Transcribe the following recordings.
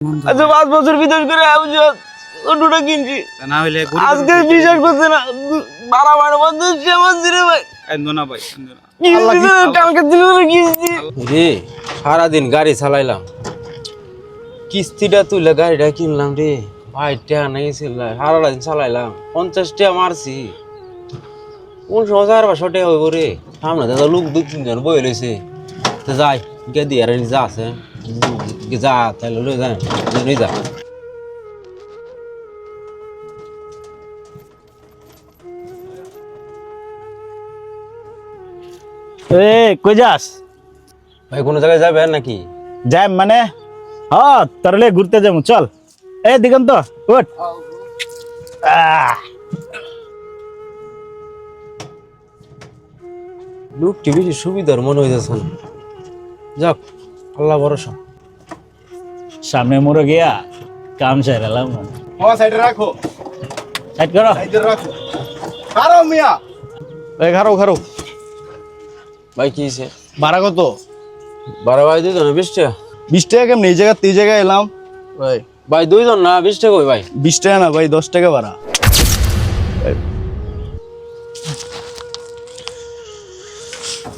আচ্ছা 5 বছর বিদেশ করে ওটুটা কিনছি না হইলে আজকে বিশ্বাস করছে না বাড়াবাড়ি বন্ধ হচ্ছে রে ভাই কান্দো না ভাই কান্দো না কালকে দিন কিনছি রে সারাদিন গাড়ি চালাইলাম কিস্তিটা তুলে গাড়িটা কিনলাম রে ভাই টাকা নাই সারাদিন চালাইলাম 50 টাকা মারছি কোন 1000-1200 টাকা হইব রে সামনে দাদা লোক 2-3 জন বই লইছে তো যাই গে দিয়ে আর যা আছে যা তাহলে লই যা লই যা এ কই যাস ভাই কোন জায়গায় যাবেন নাকি যাই মানে হ্যাঁ তাহলে ঘুরতে যাবো চল এ দিগন্ত উঠ লোকটি বেশি সুবিধার মনে হইতেছে না যাক আল্লাহ ভরসা সামনে মোড়ে গিয়া কাম সাইরালাম সাইডে রাখো সাইড করো সাইডে রাখো খারো মিয়া এই খারো খারো ভাই কি হইছে ভাড়া কত বারো ভাই দুইজন 20 টাকা 20 টাকা কেমন এই জায়গায় এলাম ভাই ভাই দুইজন না 20 টাকা কই ভাই 20 টাকা না ভাই 10 টাকা ভাড়া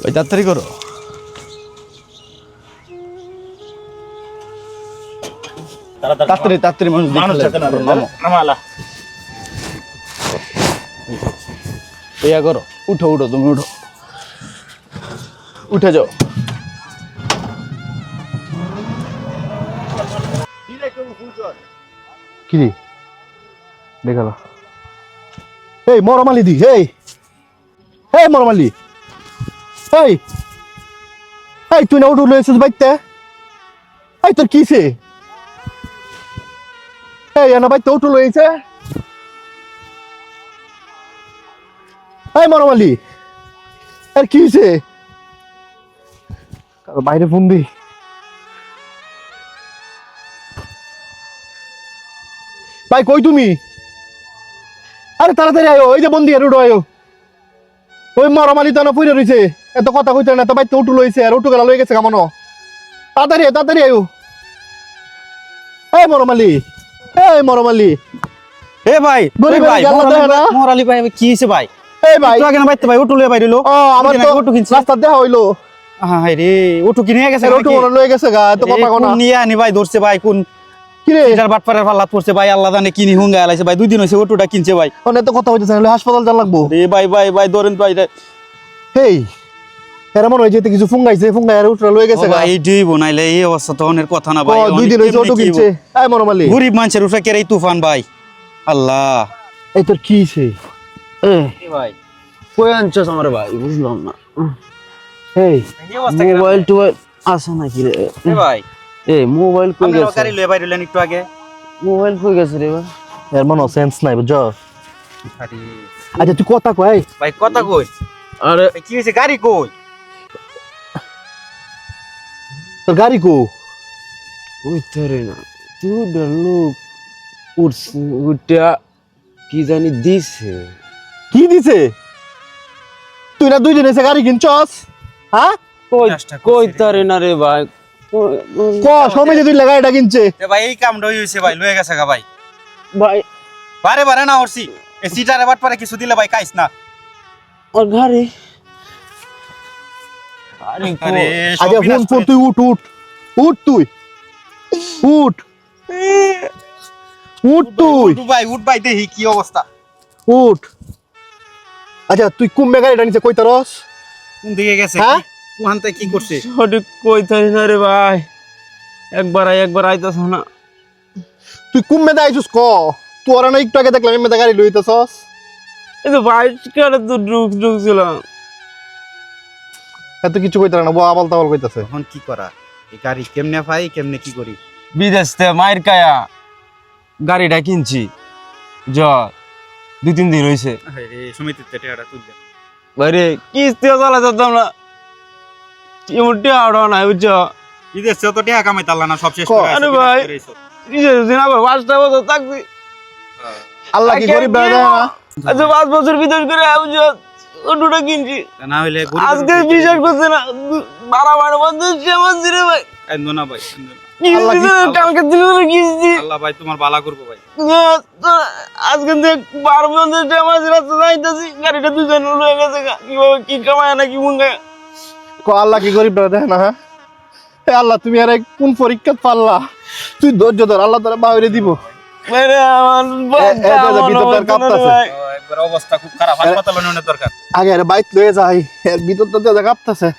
ভাই তাড়াতাড়ি করো তাড়াতাড়ি মানুষ মানুষ দেখলে সাথে না নামো নামালা ইয়া করো উঠো তুমি উঠো উঠে যাও কি রে দেখালো এই মরমালি দি এই মরমালি এই তুই না উঠে লইছিস বাইতে এই তোর কিছে এই না বাইতে উঠে লইছে এই মরমালি আর কি হয়েছে বাইরে ফোন দি ভাই কই তুমি আরে তাড়াতাড়ি আয়ো এই যে বন্দি আর উঠো আয়ো ওই মরমালি তো না পুইরে রইছে এত কথা কইতে না তো বাইতে উঠু লইছে আর উঠু গেলা লই গেছে কামনো তাড়াতাড়ি আয়ো এই মরমালি এ ভাই গরিবের ভাই জ্বালা দেয় না? মোরালি ভাই কি হইছে ভাই এই ভাই একটু আগে না বাইতে ভাই উঠুলে বাইরিলো ও আমার তো উঠু কিনছে রাস্তা দেখা হইলো হাই রে উঠু কিনে গেছে উঠু লই গেছে গা তো কথা কোনা নিয়ে আনি ভাই ধরছে ভাই কোন কি রে এটার বাটপাড়ার ফাল্লাত পড়ছে ভাই আল্লাহ জানে কিনি হুঙ্গা আলাইছে ভাই 2 দিন হইছে উঠুটা কিনছে ভাই অনেক তো কথা হইতেছে না হাসপাতাল যাওয়া লাগবো রে ভাই ধরেন ভাই রে হেই এরা মনে হয় যেতে কিছু ফুঙ্গাইছে আর উঠরা লয়ে গেছে গা ভাই ডি বনাইলে এই অবস্থা তো অনেক কথা না ভাই 2 দিন হইছে অটো কিনছে এই মরমালি গরিব মানুষের উপরে কেরাই তুফান ভাই আল্লাহ এই তোর কি হইছে ভাই কই আনছস আমার ভাই বুঝলাম না এই মোবাইল টোবাইল আছে নাকি রে ভাই এই মোবাইল কই আমি গেছে গাড়ি লয়ে বাইরেলেন একটু আগে মোবাইল কই গেছে রে ভাই এর মনে সেন্স নাই বুঝছো আরে আচ্ছা তুই কথা কই ভাই কথা কই আরে কি হইছে গাড়ি কই তোর গাড়ি কো ওই তোরে না তুই লোক উঠছে উঠা কি জানি দিছে কি দিছে তুই না 2 দিন এসে গাড়ি কিনছস হ্যাঁ কই তারে না রে ভাই ক সময় যে তুই লাগাইটা কিনছে এ ভাই এই কামটা হইছে ভাই লয়ে গেছে গা ভাই ভাই বারে না হরছি এই সিটারে বাট পারে কিছু দিলে ভাই খাইস না ওর ঘরে আরে আরে আচ্ছা ফোন তুই উঠ তুই উঠ তুই উঠ ভাই দেখি কি অবস্থা উঠ আচ্ছা তুই কুম্ভে গাড়িটা নিচে কই তারস কোন দিকে গেছে হ্যাঁ? কোহান থেকে কি করছে সঠিক কই তারি না রে ভাই একবার আইতাছ না তুই কুম্ভে দাইছস ক তোরা না একটু আগে দেখলাম এমএ গাড়ি লইতেছস এই তো বাইক কারে তো ঢুকছিলাম এত কিছু কইতারা না বল আবাল তাবাল কইতাছে এখন কি করা এই গাড়ি কেমনে পাই কেমনে কি করি বিদেশ থেকে মায়ের কায়া গাড়িটা কিনছি য 2-3 দিন হইছে আরে সমিতির টাকাটা তুললে বাইরে কিস্তি চালা যেতাম না এমনটি আড়া নাই বুঝছ বিদেশ তো টাকা কামাই তাল্লা না সব শেষ ক, করে আরে ভাই। নিজের দিন আবার 5টা বছর থাকছি আল্লাহ কি গরিব বেড়া দেয় না আচ্ছা 5 বছর বিদেশ করে ওটুটা কিনছি না হইলে আজকে বিশ্বাস করছে না বাড়াবাড়ি বন্ধ হচ্ছে রে ভাই কান্দো না ভাই কান্দো না আল্লাহ কি- কালকে দিলে কিস্তি আল্লাহ ভাই তোমার বালা করবো ভাই। আজকে দেখ 12-50 টাকা মাঝে রাস্তা যাইতেছি গাড়িটা দুজন লয়ে গেছে কিভাবে কি কামায় না কি মুঙ্গা আল্লাহ কি গরিব দেখে না? হ্যাঁ এ আল্লাহ তুমি আর কোন পরীক্ষা পারলা? তুই ধৈর্য ধর, আল্লাহ তারা বাইরে দিব। মানে আমার ভিতরটার কাঁপতাছে। একবার অবস্থা খুব খারাপ, হাসপাতালে নেওয়ার দরকার। আগে এর বাইত লয়ে যাই, এর ভিতরটা কাঁপতাছে।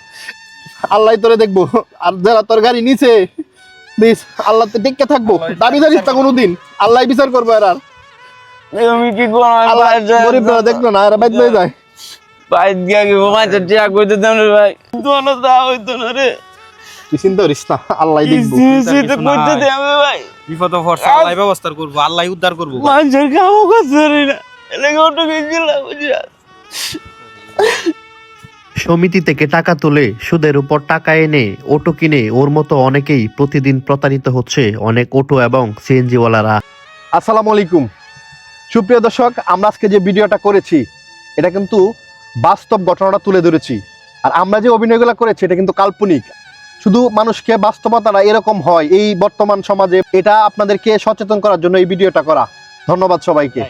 আল্লাহ তোরে দেখবো, আর যারা তোর গাড়ি নিচে দিস আল্লাহ তো দেখতে থাকবো, দাবি জানিস তা কোনোদিন আল্লাহ বিচার করবো। আর আমি কি করব আল্লাহ গরিব দেখলো না, আর বাইত লয়ে যায়। ভাই দিয়া কি মাঝে টিয়া কইতে দেন রে ভাই দোনো দা হইতো না রে তুই চিন্তা করিস না, আল্লাহ দেখবো। কিস্তি তো কইতে দে আমি ভাই বিপদ পড়ছে, আল্লাহ ব্যবস্থা করবো, আল্লাহ উদ্ধার করবো। মানুষের কামও করছে রে না এলাকা অটো গেছিলাম বুঝা সমিতি থেকে টাকা তুলে সুদের উপর টাকা এনে অটো কিনে ওর মতো অনেকেই প্রতিদিন প্রতারিত হচ্ছে অনেক অটো এবং সিএনজিওয়ালারা। আসসালামু আলাইকুম সুপ্রিয় দর্শক, আমরা আজকে যে ভিডিওটা করেছি এটা কিন্তু বাস্তব ঘটনাটা তুলে ধরেছি। আর আমরা যে অভিনয়গুলো করেছি এটা কিন্তু কাল্পনিক। শুধু মানুষকে বাস্তবতাটা এরকম হয় এই বর্তমান সমাজে, এটা আপনাদেরকে সচেতন করার জন্য এই ভিডিওটা করা। ধন্যবাদ সবাইকে।